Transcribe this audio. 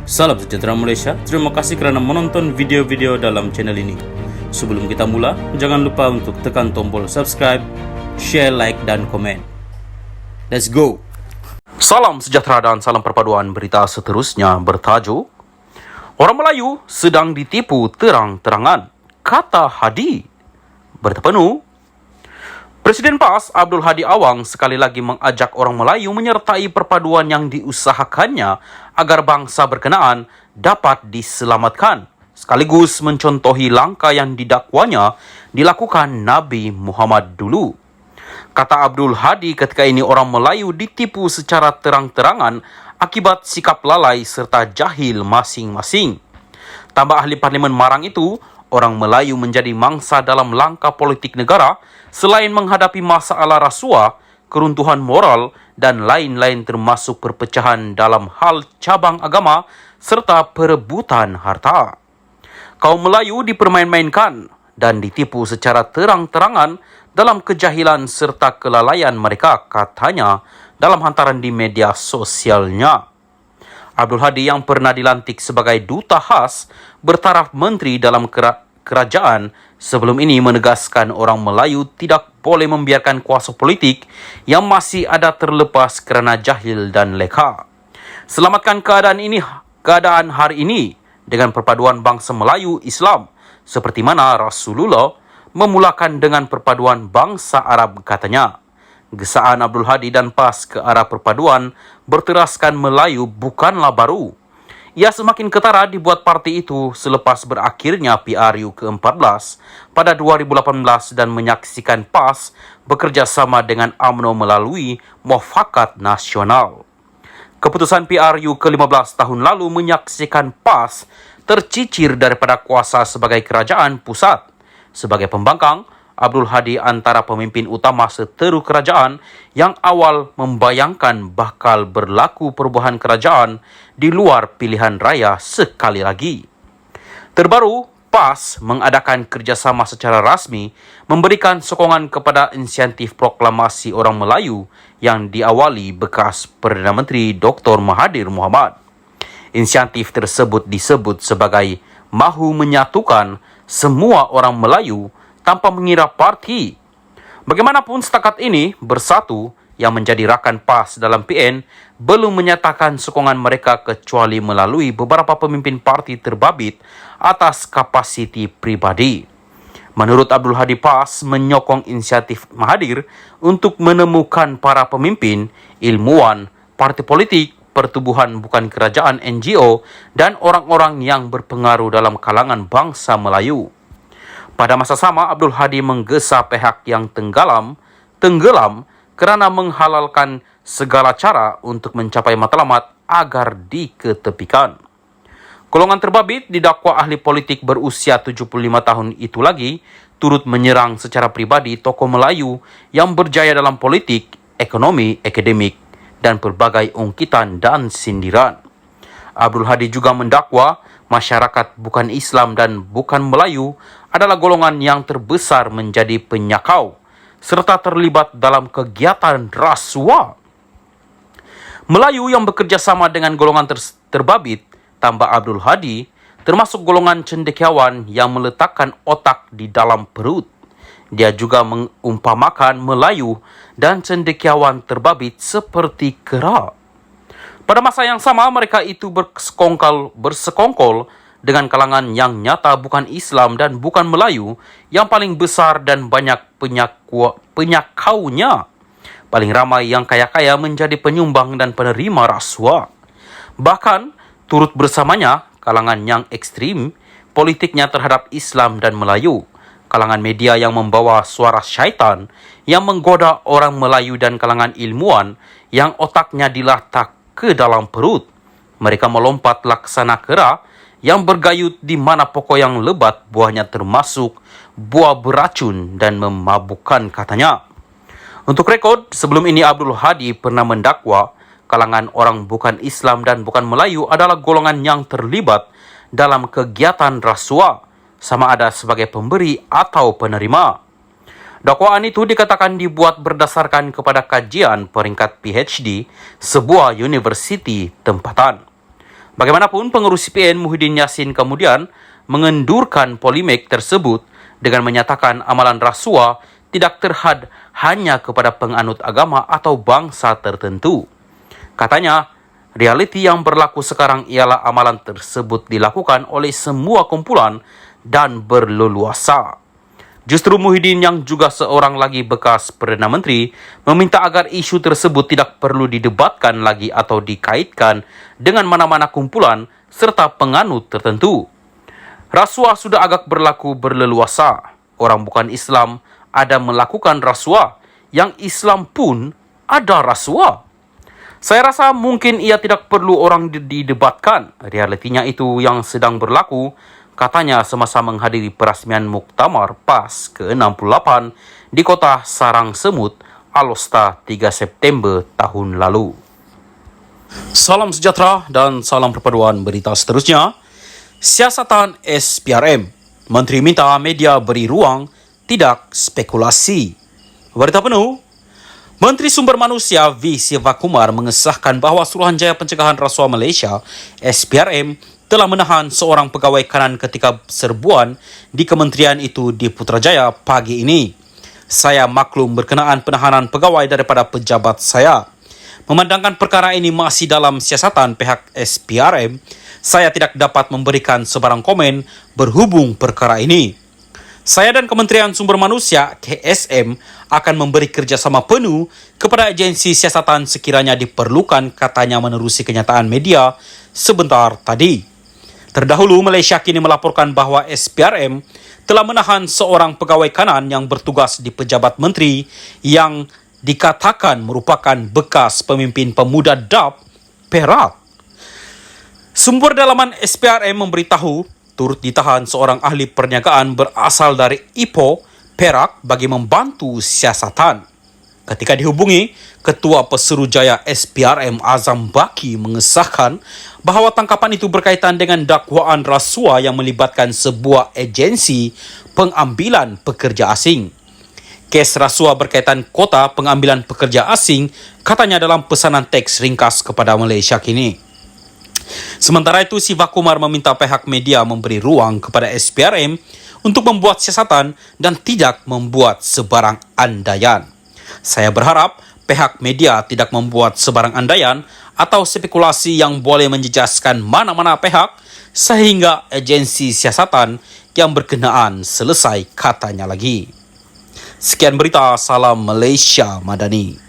Salam sejahtera Malaysia, terima kasih kerana menonton video-video dalam channel ini. Sebelum kita mula, jangan lupa untuk tekan tombol subscribe, share, like dan komen. Let's go! Salam sejahtera dan salam perpaduan. Berita seterusnya bertajuk Orang Melayu sedang ditipu terang-terangan, kata Hadi. Berita penuh. Presiden PAS Abdul Hadi Awang sekali lagi mengajak orang Melayu menyertai perpaduan yang diusahakannya agar bangsa berkenaan dapat diselamatkan, sekaligus mencontohi langkah yang didakwanya dilakukan Nabi Muhammad dulu. Kata Abdul Hadi, ketika ini orang Melayu ditipu secara terang-terangan akibat sikap lalai serta jahil masing-masing. Tambah ahli Parlimen Marang itu, orang Melayu menjadi mangsa dalam langkah politik negara selain menghadapi masalah rasuah, keruntuhan moral dan lain-lain termasuk perpecahan dalam hal cabang agama serta perebutan harta. Kaum Melayu dipermain-mainkan dan ditipu secara terang-terangan dalam kejahilan serta kelalaian mereka, katanya dalam hantaran di media sosialnya. Abdul Hadi yang pernah dilantik sebagai duta khas bertaraf menteri dalam kerajaan sebelum ini menegaskan orang Melayu tidak boleh membiarkan kuasa politik yang masih ada terlepas kerana jahil dan leka. Selamatkan keadaan hari ini dengan perpaduan bangsa Melayu Islam seperti mana Rasulullah memulakan dengan perpaduan bangsa Arab, katanya. Gesaan Abdul Hadi dan PAS ke arah perpaduan berteraskan Melayu bukanlah baru. Ia semakin ketara dibuat parti itu selepas berakhirnya PRU ke-14 pada 2018 dan menyaksikan PAS bekerjasama dengan UMNO melalui Muafakat Nasional. Keputusan PRU ke-15 tahun lalu menyaksikan PAS tercicir daripada kuasa sebagai kerajaan pusat. Sebagai pembangkang, Abdul Hadi antara pemimpin utama seteru kerajaan yang awal membayangkan bakal berlaku perubahan kerajaan di luar pilihan raya sekali lagi. Terbaru, PAS mengadakan kerjasama secara rasmi memberikan sokongan kepada inisiatif proklamasi orang Melayu yang diawali bekas Perdana Menteri Dr. Mahathir Mohamad. Inisiatif tersebut disebut sebagai mahu menyatukan semua orang Melayu tanpa mengira parti. Bagaimanapun setakat ini, Bersatu yang menjadi rakan PAS dalam PN belum menyatakan sokongan mereka kecuali melalui beberapa pemimpin parti terbabit atas kapasiti pribadi. Menurut Abdul Hadi, PAS menyokong inisiatif Mahathir untuk menemukan para pemimpin, ilmuwan, parti politik, pertubuhan bukan kerajaan NGO dan orang-orang yang berpengaruh dalam kalangan bangsa Melayu. Pada masa sama, Abdul Hadi menggesa pihak yang tenggelam kerana menghalalkan segala cara untuk mencapai matlamat agar diketepikan. Golongan terbabit didakwa ahli politik berusia 75 tahun itu lagi turut menyerang secara pribadi tokoh Melayu yang berjaya dalam politik, ekonomi, akademik dan berbagai ungkitan dan sindiran. Abdul Hadi juga mendakwa masyarakat bukan Islam dan bukan Melayu adalah golongan yang terbesar menjadi penyakau serta terlibat dalam kegiatan rasuah. Melayu yang bekerja sama dengan golongan terbabit, tambah Abdul Hadi, termasuk golongan cendekiawan yang meletakkan otak di dalam perut. Dia juga mengumpamakan Melayu dan cendekiawan terbabit seperti kera. Pada masa yang sama, mereka itu bersekongkol dengan kalangan yang nyata bukan Islam dan bukan Melayu yang paling besar dan banyak penyakaunya. Paling ramai yang kaya-kaya menjadi penyumbang dan penerima rasuah. Bahkan, turut bersamanya kalangan yang ekstrim politiknya terhadap Islam dan Melayu. Kalangan media yang membawa suara syaitan yang menggoda orang Melayu dan kalangan ilmuwan yang otaknya diletak ke dalam perut. Mereka melompat laksana kera yang bergayut di mana pokok yang lebat buahnya termasuk buah beracun dan memabukkan, katanya. Untuk rekod, sebelum ini Abdul Hadi pernah mendakwa kalangan orang bukan Islam dan bukan Melayu adalah golongan yang terlibat dalam kegiatan rasuah, sama ada sebagai pemberi atau penerima. Dakwaan itu dikatakan dibuat berdasarkan kepada kajian peringkat PhD sebuah universiti tempatan. Bagaimanapun, pengurus CPN Muhyiddin Yassin kemudian mengendurkan polemik tersebut dengan menyatakan amalan rasuah tidak terhad hanya kepada penganut agama atau bangsa tertentu. Katanya, realiti yang berlaku sekarang ialah amalan tersebut dilakukan oleh semua kumpulan dan berleluasa. Justru Muhyiddin yang juga seorang lagi bekas Perdana Menteri meminta agar isu tersebut tidak perlu didebatkan lagi atau dikaitkan dengan mana-mana kumpulan serta penganut tertentu. Rasuah sudah agak berlaku berleluasa. Orang bukan Islam ada melakukan rasuah. Yang Islam pun ada rasuah. Saya rasa mungkin ia tidak perlu orang didebatkan. Realitinya itu yang sedang berlaku, katanya semasa menghadiri perasmian Muktamar PAS ke-68 di kota Sarang Semut, Alostar 3 September tahun lalu. Salam sejahtera dan salam perpaduan berita seterusnya. Siasatan SPRM. Menteri minta media beri ruang, tidak spekulasi. Berita penuh. Menteri Sumber Manusia V. Sivakumar mengesahkan bahawa Suruhanjaya Pencegahan Rasuah Malaysia SPRM telah menahan seorang pegawai kanan ketika serbuan di kementerian itu di Putrajaya pagi ini. Saya maklum berkenaan penahanan pegawai daripada pejabat saya. Memandangkan perkara ini masih dalam siasatan pihak SPRM, saya tidak dapat memberikan sebarang komen berhubung perkara ini. Saya dan Kementerian Sumber Manusia KSM akan memberi kerjasama penuh kepada agensi siasatan sekiranya diperlukan, katanya menerusi kenyataan media sebentar tadi. Terdahulu, Malaysia kini melaporkan bahawa SPRM telah menahan seorang pegawai kanan yang bertugas di pejabat menteri yang dikatakan merupakan bekas pemimpin pemuda DAP Perak. Sumber dalaman SPRM memberitahu turut ditahan seorang ahli perniagaan berasal dari Ipoh, Perak bagi membantu siasatan. Ketika dihubungi, Ketua Pesuruhjaya SPRM Azam Baki mengesahkan bahawa tangkapan itu berkaitan dengan dakwaan rasuah yang melibatkan sebuah agensi pengambilan pekerja asing. Kes rasuah berkaitan kota pengambilan pekerja asing, katanya dalam pesanan teks ringkas kepada Malaysia kini. Sementara itu, Sivakumar meminta pihak media memberi ruang kepada SPRM untuk membuat siasatan dan tidak membuat sebarang andaian. Saya berharap pihak media tidak membuat sebarang andaian atau spekulasi yang boleh menjejaskan mana-mana pihak sehingga agensi siasatan yang berkenaan selesai, katanya lagi. Sekian berita, salam Malaysia Madani.